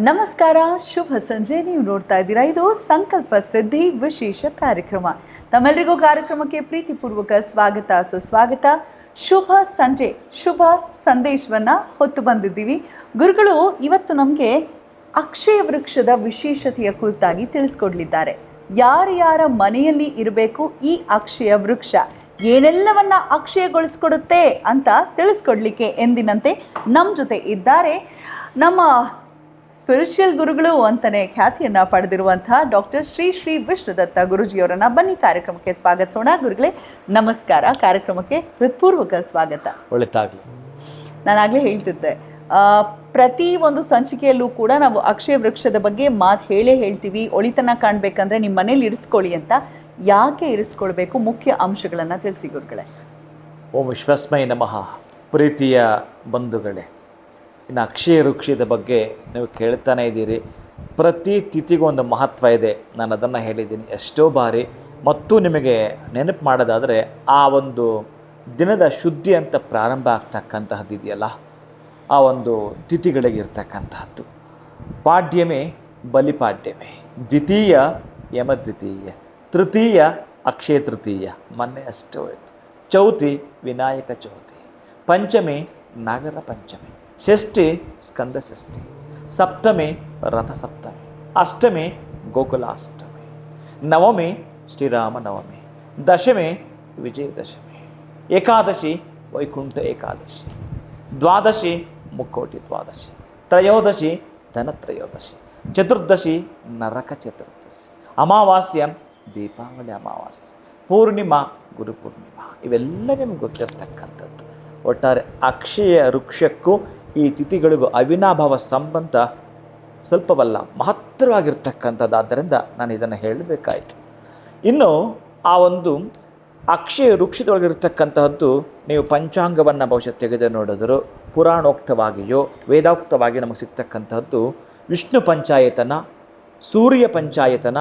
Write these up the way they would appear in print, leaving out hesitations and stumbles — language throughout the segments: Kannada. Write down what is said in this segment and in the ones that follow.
ನಮಸ್ಕಾರ, ಶುಭ ಸಂಜೆ. ನೀವು ನೋಡ್ತಾ ಇದ್ದೀರಾ, ಇದು ಸಂಕಲ್ಪ ಸಿದ್ಧಿ ವಿಶೇಷ ಕಾರ್ಯಕ್ರಮ. ತಮ್ಮೆಲ್ಲರಿಗೂ ಕಾರ್ಯಕ್ರಮಕ್ಕೆ ಪ್ರೀತಿಪೂರ್ವಕ ಸ್ವಾಗತ, ಸುಸ್ವಾಗತ. ಶುಭ ಸಂಜೆ, ಶುಭ ಸಂದೇಶವನ್ನು ಹೊತ್ತು ಬಂದಿದ್ದೀವಿ. ಗುರುಗಳು ಇವತ್ತು ನಮಗೆ ಅಕ್ಷಯ ವೃಕ್ಷದ ವಿಶೇಷತೆಯ ಕುರಿತಾಗಿ ತಿಳಿಸ್ಕೊಡ್ಲಿದ್ದಾರೆ. ಯಾರ್ಯಾರ ಮನೆಯಲ್ಲಿ ಇರಬೇಕು ಈ ಅಕ್ಷಯ ವೃಕ್ಷ, ಏನೆಲ್ಲವನ್ನ ಅಕ್ಷಯಗೊಳಿಸ್ಕೊಡುತ್ತೆ ಅಂತ ತಿಳಿಸ್ಕೊಡ್ಲಿಕ್ಕೆ ಎಂದಿನಂತೆ ನಮ್ಮ ಜೊತೆ ಇದ್ದಾರೆ ನಮ್ಮ ಸ್ಪಿರಿಚುವಲ್ ಗುರುಗಳು ಅಂತಲೇ ಖ್ಯಾತಿಯನ್ನು ಪಡೆದಿರುವಂತಹ ಡಾಕ್ಟರ್ ಶ್ರೀ ವಿಷ್ಣುದತ್ತ ಗುರುಜಿಯವರನ್ನ ಬನ್ನಿ ಕಾರ್ಯಕ್ರಮಕ್ಕೆ ಸ್ವಾಗತಿಸೋಣ. ಗುರುಗಳೇ ನಮಸ್ಕಾರ, ಕಾರ್ಯಕ್ರಮಕ್ಕೆ ಹೃತ್ಪೂರ್ವಕ ಸ್ವಾಗತ. ಒಳಿತಾಗಲಿ. ನಾನಾಗಲೇ ಹೇಳ್ತಿದ್ದೆ, ಪ್ರತಿ ಒಂದು ಸಂಚಿಕೆಯಲ್ಲೂ ಕೂಡ ನಾವು ಅಕ್ಷಯ ವೃಕ್ಷದ ಬಗ್ಗೆ ಮಾತು ಹೇಳ್ತೀವಿ. ಒಳಿತನ ಕಾಣಬೇಕಂದ್ರೆ ನಿಮ್ಮ ಮನೇಲಿ ಇರಿಸ್ಕೊಳ್ಳಿ ಅಂತ. ಯಾಕೆ ಇರಿಸ್ಕೊಳ್ಬೇಕು, ಮುಖ್ಯ ಅಂಶಗಳನ್ನು ತಿಳಿಸಿ ಗುರುಗಳೇ. ಓಂ ವಿಶ್ವಸ್ಮೈ ನಮಃ. ಪ್ರೀತಿಯ ಬಂಧುಗಳೇ, ಇನ್ನು ಅಕ್ಷಯ ವೃಕ್ಷದ ಬಗ್ಗೆ ನೀವು ಕೇಳ್ತಾನೆ ಇದ್ದೀರಿ. ಪ್ರತಿ ತಿಥಿಗೂ ಒಂದು ಮಹತ್ವ ಇದೆ. ನಾನು ಅದನ್ನು ಹೇಳಿದ್ದೀನಿ ಎಷ್ಟೋ ಬಾರಿ. ಮತ್ತು ನಿಮಗೆ ನೆನಪು ಮಾಡೋದಾದರೆ, ಆ ಒಂದು ದಿನದ ಶುದ್ಧಿ ಅಂತ ಪ್ರಾರಂಭ ಆಗ್ತಕ್ಕಂತಹದ್ದು ಇದೆಯಲ್ಲ, ಆ ಒಂದು ತಿಥಿಗಳಿಗೆ ಇರ್ತಕ್ಕಂತಹದ್ದು. ಪಾಡ್ಯಮೆ ಬಲಿಪಾಡ್ಯಮೆ, ದ್ವಿತೀಯ ಯಮದ್ವಿತೀಯ, ತೃತೀಯ ಅಕ್ಷಯ ತೃತೀಯ, ಮೊನ್ನೆ ಅಷ್ಟೇ ಹೋಯಿತು. ಚೌತಿ ವಿನಾಯಕ ಚೌತಿ, ಪಂಚಮಿ ನಾಗರ ಪಂಚಮಿ, ಷಷ್ಠಿ ಸ್ಕಂದ ಷಷ್ಠಿ, ಸಪ್ತಮಿ ರಥ ಸಪ್ತಮಿ, ಅಷ್ಟಮಿ ಗೋಕುಲಾಷ್ಟಮಿ, ನವಮಿ ಶ್ರೀರಾಮ ನವಮಿ, ದಶಮಿ ವಿಜಯದಶಮಿ, ಏಕಾದಶಿ ವೈಕುಂಠ ಏಕಾದಶಿ, ದ್ವಾದಶಿ ಮುಕ್ಕೋಟಿ ದ್ವಾದಶಿ, ತ್ರಯೋದಶಿ ಧನತ್ರಯೋದಶಿ, ಚತುರ್ದಶಿ ನರಕ ಚತುರ್ದಶಿ, ಅಮಾವಾಸ್ಯ ದೀಪಾವಳಿ ಅಮಾವಾಸ್ಯೆ, ಪೂರ್ಣಿಮಾ ಗುರು ಪೂರ್ಣಿಮಾ. ಇವೆಲ್ಲ ನಿಮ್ಗೆ ಗೊತ್ತಿರ್ತಕ್ಕಂಥದ್ದು. ಒಟ್ಟಾರೆ ಅಕ್ಷಯ ವೃಕ್ಷಕ್ಕೂ ಈ ತಿಥಿಗಳಿಗೂ ಅವಿನಾಭಾವ ಸಂಬಂಧ ಸ್ವಲ್ಪವಲ್ಲ, ಮಹತ್ತರವಾಗಿರ್ತಕ್ಕಂಥದ್ದು. ಆದ್ದರಿಂದ ನಾನು ಇದನ್ನು ಹೇಳಬೇಕಾಯಿತು. ಇನ್ನು ಆ ಒಂದು ಅಕ್ಷಯ ವೃಕ್ಷದೊಳಗಿರ್ತಕ್ಕಂತಹದ್ದು ನೀವು ಪಂಚಾಂಗವನ್ನು ಬಹುಶಃ ತೆಗೆದು ನೋಡಿದ್ರು, ಪುರಾಣೋಕ್ತವಾಗಿಯೋ ವೇದೋಕ್ತವಾಗಿ ನಮಗೆ ಸಿಗ್ತಕ್ಕಂಥದ್ದು ವಿಷ್ಣು ಪಂಚಾಯತನ, ಸೂರ್ಯ ಪಂಚಾಯತನ,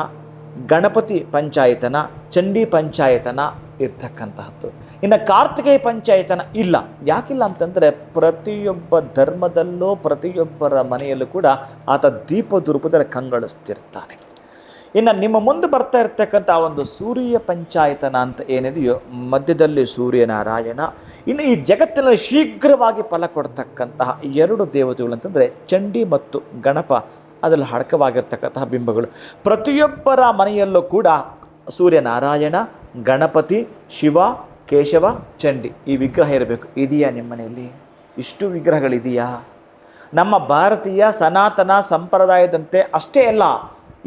ಗಣಪತಿ ಪಂಚಾಯತನ, ಚಂಡಿ ಪಂಚಾಯತನ ಇರ್ತಕ್ಕಂತಹದ್ದು. ಇನ್ನು ಕಾರ್ತಿಕೇಯ ಪಂಚಾಯತನ ಇಲ್ಲ. ಯಾಕಿಲ್ಲ ಅಂತಂದರೆ, ಪ್ರತಿಯೊಬ್ಬ ಧರ್ಮದಲ್ಲೂ ಪ್ರತಿಯೊಬ್ಬರ ಮನೆಯಲ್ಲೂ ಕೂಡ ಆತ ದೀಪದ ರೂಪದಲ್ಲಿ ಕಂಗೊಳಿಸ್ತಿರ್ತಾನೆ. ಇನ್ನು ನಿಮ್ಮ ಮುಂದೆ ಬರ್ತಾ ಇರ್ತಕ್ಕಂಥ ಒಂದು ಸೂರ್ಯ ಪಂಚಾಯತನ ಅಂತ ಏನಿದೆಯೋ, ಮಧ್ಯದಲ್ಲಿ ಸೂರ್ಯನಾರಾಯಣ. ಇನ್ನು ಈ ಜಗತ್ತಿನಲ್ಲಿ ಶೀಘ್ರವಾಗಿ ಫಲ ಕೊಡ್ತಕ್ಕಂತಹ ಎರಡು ದೇವತೆಗಳು ಅಂತಂದರೆ ಚಂಡಿ ಮತ್ತು ಗಣಪ, ಅದರಲ್ಲಿ ಅಡಕವಾಗಿರ್ತಕ್ಕಂತಹ ಬಿಂಬಗಳು. ಪ್ರತಿಯೊಬ್ಬರ ಮನೆಯಲ್ಲೂ ಕೂಡ ಸೂರ್ಯನಾರಾಯಣ, ಗಣಪತಿ, ಶಿವ, ಕೇಶವ, ಚಂಡಿ ಈ ವಿಗ್ರಹ ಇರಬೇಕು. ಇದೆಯಾ ನಿಮ್ಮ ಮನೆಯಲ್ಲಿ? ಇಷ್ಟು ವಿಗ್ರಹಗಳಿದೆಯಾ? ನಮ್ಮ ಭಾರತೀಯ ಸನಾತನ ಸಂಪ್ರದಾಯದಂತೆ ಅಷ್ಟೇ ಅಲ್ಲ,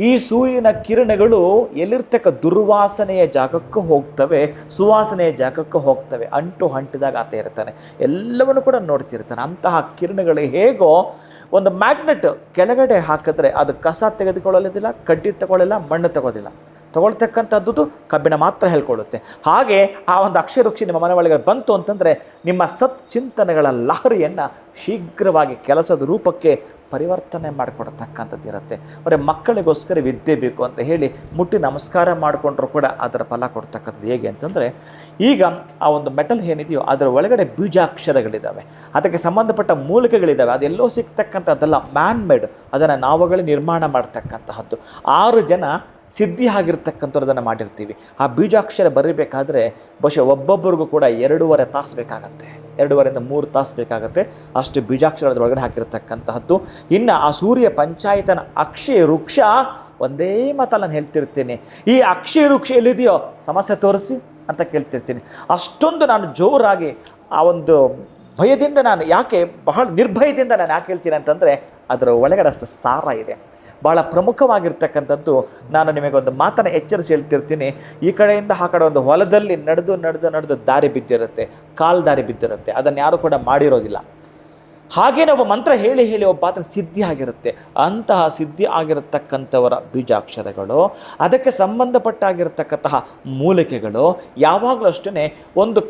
ಈ ಸೂರ್ಯನ ಕಿರಣಗಳು ಎಲ್ಲಿರ್ತಕ್ಕ ದುರ್ವಾಸನೆಯ ಜಾಗಕ್ಕೂ ಹೋಗ್ತವೆ, ಸುವಾಸನೆಯ ಜಾಗಕ್ಕೂ ಹೋಗ್ತವೆ. ಅಂಟು ಅಂಟಿದಾಗ ಆತ ಇರ್ತಾನೆ, ಎಲ್ಲವನ್ನು ಕೂಡ ನೋಡ್ತಿರ್ತಾನೆ. ಅಂತಹ ಕಿರಣಗಳು ಹೇಗೋ ಒಂದು ಮ್ಯಾಗ್ನೆಟ್ ಕೆಳಗಡೆ ಹಾಕಿದ್ರೆ ಅದು ಕಸ ತೆಗೆದುಕೊಳ್ಳೋದಿಲ್ಲ, ಕಡ್ಡಿ ತಗೊಳ್ಳಿಲ್ಲ, ಮಣ್ಣು ತಗೋದಿಲ್ಲ. ತಗೊಳ್ತಕ್ಕಂಥದ್ದು ಕಬ್ಬಿಣ ಮಾತ್ರ ಹೇಳ್ಕೊಳ್ಳುತ್ತೆ. ಹಾಗೆ ಆ ಒಂದು ಅಕ್ಷಯ ವೃಕ್ಷ ನಿಮ್ಮ ಮನೆ ಒಳಗೆ ಬಂತು ಅಂತಂದರೆ, ನಿಮ್ಮ ಸತ್ ಚಿಂತನೆಗಳ ಲಹರಿಯನ್ನು ಶೀಘ್ರವಾಗಿ ಕೆಲಸದ ರೂಪಕ್ಕೆ ಪರಿವರ್ತನೆ ಮಾಡಿಕೊಡ್ತಕ್ಕಂಥದ್ದು ಇರುತ್ತೆ. ಅವರೇ ಮಕ್ಕಳಿಗೋಸ್ಕರ ವಿದ್ಯೆ ಬೇಕು ಅಂತ ಹೇಳಿ ಮುಟ್ಟಿ ನಮಸ್ಕಾರ ಮಾಡಿಕೊಂಡ್ರು ಕೂಡ ಅದರ ಫಲ ಕೊಡ್ತಕ್ಕಂಥದ್ದು. ಹೇಗೆ ಅಂತಂದರೆ, ಈಗ ಆ ಒಂದು ಮೆಟಲ್ ಏನಿದೆಯೋ ಅದರ ಒಳಗಡೆ ಬೀಜಾಕ್ಷರಗಳಿದ್ದಾವೆ, ಅದಕ್ಕೆ ಸಂಬಂಧಪಟ್ಟ ಮೂಲಿಕೆಗಳಿದ್ದಾವೆ. ಅದೆಲ್ಲೋ ಸಿಗ್ತಕ್ಕಂಥದ್ದೆಲ್ಲ ಮ್ಯಾನ್ ಮೇಡ್, ಅದನ್ನು ನಾವುಗಳೇ ನಿರ್ಮಾಣ ಮಾಡ್ತಕ್ಕಂತಹದ್ದು. 6 ಜನ ಸಿದ್ಧಿ ಆಗಿರ್ತಕ್ಕಂಥವ್ರು ಅದನ್ನು ಮಾಡಿರ್ತೀವಿ. ಆ ಬೀಜಾಕ್ಷರ ಬರೀಬೇಕಾದ್ರೆ ಬಹುಶಃ ಒಬ್ಬೊಬ್ಬರಿಗೂ ಕೂಡ 2.5 ತಾಸು ಬೇಕಾಗತ್ತೆ, 2.5 ರಿಂದ 3 ತಾಸು ಬೇಕಾಗುತ್ತೆ. ಅಷ್ಟು ಬೀಜಾಕ್ಷರದ ಒಳಗಡೆ ಹಾಕಿರ್ತಕ್ಕಂತಹದ್ದು. ಇನ್ನು ಆ ಸೂರ್ಯ ಪಂಚಾಯತನ ಅಕ್ಷಯ ವೃಕ್ಷ ಒಂದೇ ಮಾತಲ್ಲಿ ನಾನು ಹೇಳ್ತಿರ್ತೀನಿ, ಈ ಅಕ್ಷಯ ವೃಕ್ಷ ಎಲ್ಲಿದೆಯೋ ಸಮಸ್ಯೆ ತೋರಿಸಿ ಅಂತ ಕೇಳ್ತಿರ್ತೀನಿ. ಅಷ್ಟೊಂದು ನಾನು ಜೋರಾಗಿ ಆ ಒಂದು ಭಯದಿಂದ, ನಾನು ಯಾಕೆ ಬಹಳ ನಿರ್ಭಯದಿಂದ ನಾನು ಯಾಕೆ ಹೇಳ್ತೀನಿ ಅಂತಂದರೆ, ಅದರ ಒಳಗಡೆ ಅಷ್ಟು ಸಾರ ಇದೆ, ಭಾಳ ಪ್ರಮುಖವಾಗಿರ್ತಕ್ಕಂಥದ್ದು. ನಾನು ನಿಮಗೊಂದು ಮಾತನ್ನು ಎಚ್ಚರಿಸಿ ಹೇಳ್ತಿರ್ತೀನಿ. ಈ ಕಡೆಯಿಂದ ಆ ಕಡೆ ಒಂದು ಹೊಲದಲ್ಲಿ ನಡೆದು ದಾರಿ ಬಿದ್ದಿರುತ್ತೆ, ಕಾಲು ದಾರಿ ಬಿದ್ದಿರುತ್ತೆ. ಅದನ್ನು ಯಾರು ಕೂಡ ಮಾಡಿರೋದಿಲ್ಲ. ಹಾಗೇನೆ ಒಬ್ಬ ಮಂತ್ರ ಹೇಳಿ ಒಬ್ಬ ಆತನ ಸಿದ್ಧಿ ಆಗಿರುತ್ತೆ. ಅಂತಹ ಸಿದ್ಧಿ ಆಗಿರತಕ್ಕಂಥವರ ಬೀಜಾಕ್ಷರಗಳು, ಅದಕ್ಕೆ ಸಂಬಂಧಪಟ್ಟಾಗಿರ್ತಕ್ಕಂತಹ ಮೂಲಿಕೆಗಳು ಯಾವಾಗಲೂ ಅಷ್ಟೇ ಒಂದು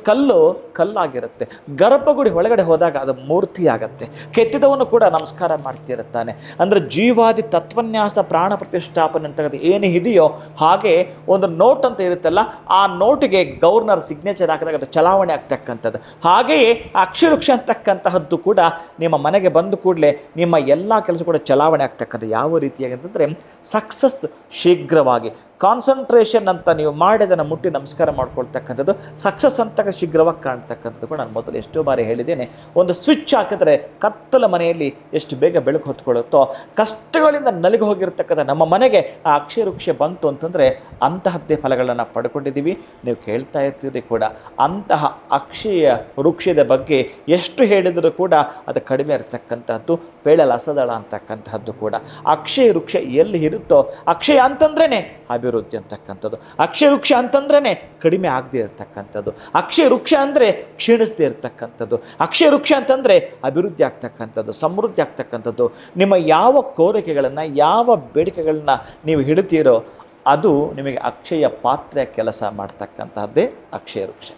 ಕಲ್ಲಾಗಿರುತ್ತೆ. ಗರ್ಭಗುಡಿ ಒಳಗಡೆ ಹೋದಾಗ ಅದು ಮೂರ್ತಿ ಆಗತ್ತೆ. ಕೆತ್ತಿದವನು ಕೂಡ ನಮಸ್ಕಾರ ಮಾಡ್ತಿರುತ್ತಾನೆ. ಅಂದರೆ ಜೀವಾದಿ ತತ್ವನ್ಯಾಸ ಪ್ರಾಣ ಪ್ರತಿಷ್ಠಾಪನೆ ಅಂತಕ್ಕಂಥ ಏನು ಇದೆಯೋ, ಹಾಗೆ ಒಂದು ನೋಟ್ ಅಂತ ಇರುತ್ತಲ್ಲ, ಆ ನೋಟಿಗೆ ಗವರ್ನರ್ ಸಿಗ್ನೇಚರ್ ಹಾಕಿದಾಗ ಅದು ಚಲಾವಣೆ ಆಗ್ತಕ್ಕಂಥದ್ದು. ಹಾಗೆಯೇ ಅಕ್ಷರವೃಕ್ಷ ಅಂತಕ್ಕಂತಹದ್ದು ಕೂಡ ನಿಮ್ಮ ಮನೆಗೆ ಬಂದ ಕೂಡಲೇ ನಿಮ್ಮ ಎಲ್ಲ ಕೆಲಸ ಕೂಡ ಚಲಾವಣೆ ಆಗ್ತಕ್ಕಂಥ ಯಾವ ರೀತಿಯಾಗಿ ಅಂತಂದರೆ ಸಕ್ಸಸ್ ಶೀಘ್ರವಾಗಿ ಕಾನ್ಸಂಟ್ರೇಷನ್ ಅಂತ ನೀವು ಮಾಡಿ ಅದನ್ನು ಮುಟ್ಟಿ ನಮಸ್ಕಾರ ಮಾಡ್ಕೊಳ್ತಕ್ಕಂಥದ್ದು ಸಕ್ಸಸ್ ಅಂತ ಶೀಘ್ರವಾಗಿ ಕಾಣ್ತಕ್ಕಂಥದ್ದು ಕೂಡ ನಾನು ಮೊದಲು ಎಷ್ಟೋ ಬಾರಿ ಹೇಳಿದ್ದೇನೆ. ಒಂದು ಸ್ವಿಚ್ ಹಾಕಿದ್ರೆ ಕತ್ತಲ ಮನೆಯಲ್ಲಿ ಎಷ್ಟು ಬೇಗ ಬೆಳಕು ಹೊತ್ಕೊಳ್ಳುತ್ತೋ ಕಷ್ಟಗಳಿಂದ ನಲಿಗೆ ಹೋಗಿರ್ತಕ್ಕಂಥ ನಮ್ಮ ಮನೆಗೆ ಆ ಅಕ್ಷಯ ವೃಕ್ಷ ಬಂತು ಅಂತಂದರೆ ಅಂತಹದ್ದೇ ಫಲಗಳನ್ನು ಪಡ್ಕೊಂಡಿದ್ದೀವಿ. ನೀವು ಕೇಳ್ತಾ ಇರ್ತೀರಿ ಕೂಡ. ಅಂತಹ ಅಕ್ಷಯ ವೃಕ್ಷದ ಬಗ್ಗೆ ಎಷ್ಟು ಹೇಳಿದರೂ ಕೂಡ ಅದು ಕಡಿಮೆ ಇರತಕ್ಕಂಥದ್ದು ಪೇಳಲಸದಳ ಅಂತಕ್ಕಂತಹದ್ದು ಕೂಡ. ಅಕ್ಷಯ ವೃಕ್ಷ ಎಲ್ಲಿ ಇರುತ್ತೋ ಅಕ್ಷಯ ಅಂತಂದ್ರೇ ಅಭಿವೃದ್ಧಿ ಅಂತಕ್ಕಂಥದ್ದು, ಅಕ್ಷಯ ವೃಕ್ಷ ಅಂತಂದ್ರೇ ಕಡಿಮೆ ಆಗದೆ ಇರತಕ್ಕಂಥದ್ದು, ಅಕ್ಷಯ ವೃಕ್ಷ ಅಂದರೆ ಕ್ಷೀಣಿಸದೇ ಇರತಕ್ಕಂಥದ್ದು, ಅಕ್ಷಯ ವೃಕ್ಷ ಅಂತಂದರೆ ಅಭಿವೃದ್ಧಿ ಆಗ್ತಕ್ಕಂಥದ್ದು, ಸಮೃದ್ಧಿ ಆಗ್ತಕ್ಕಂಥದ್ದು. ನಿಮ್ಮ ಯಾವ ಕೋರಿಕೆಗಳನ್ನು ಯಾವ ಬೇಡಿಕೆಗಳನ್ನ ನೀವು ಹಿಡಿತೀರೋ ಅದು ನಿಮಗೆ ಅಕ್ಷಯ ಪಾತ್ರೆ ಕೆಲಸ ಮಾಡ್ತಕ್ಕಂತಹದ್ದೇ ಅಕ್ಷಯ ವೃಕ್ಷ.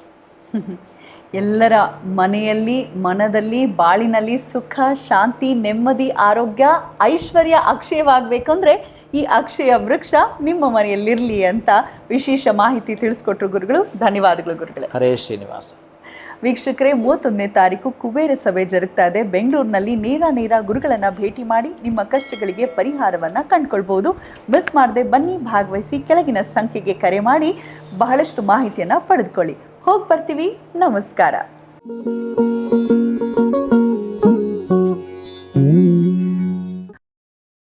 ಎಲ್ಲರ ಮನೆಯಲ್ಲಿ ಮನದಲ್ಲಿ ಬಾಳಿನಲ್ಲಿ ಸುಖ ಶಾಂತಿ ನೆಮ್ಮದಿ ಆರೋಗ್ಯ ಐಶ್ವರ್ಯ ಅಕ್ಷಯವಾಗಬೇಕಂದ್ರೆ ಈ ಅಕ್ಷಯ ವೃಕ್ಷ ನಿಮ್ಮ ಮನೆಯಲ್ಲಿರಲಿ ಅಂತ ವಿಶೇಷ ಮಾಹಿತಿ ತಿಳಿಸ್ಕೊಟ್ರು ಗುರುಗಳು. ಧನ್ಯವಾದಗಳು ಗುರುಗಳೇ. ಹರೇ ಶ್ರೀನಿವಾಸ. ವೀಕ್ಷಕರೇ, 31ನೇ ತಾರೀಕು ಕುಬೇರ ಸಭೆ ಜರುಗ್ತಾ ಇದೆ ಬೆಂಗಳೂರಿನಲ್ಲಿ. ನೇರ ಗುರುಗಳನ್ನು ಭೇಟಿ ಮಾಡಿ ನಿಮ್ಮ ಕಷ್ಟಗಳಿಗೆ ಪರಿಹಾರವನ್ನು ಕಂಡುಕೊಳ್ಬೋದು. ಮಿಸ್ ಮಾಡದೆ ಬನ್ನಿ, ಭಾಗವಹಿಸಿ. ಕೆಳಗಿನ ಸಂಖ್ಯೆಗೆ ಕರೆ ಮಾಡಿ ಬಹಳಷ್ಟು ಮಾಹಿತಿಯನ್ನು ಪಡೆದುಕೊಳ್ಳಿ. ಹೋಗಿ ಬರ್ತೀವಿ. ನಮಸ್ಕಾರ.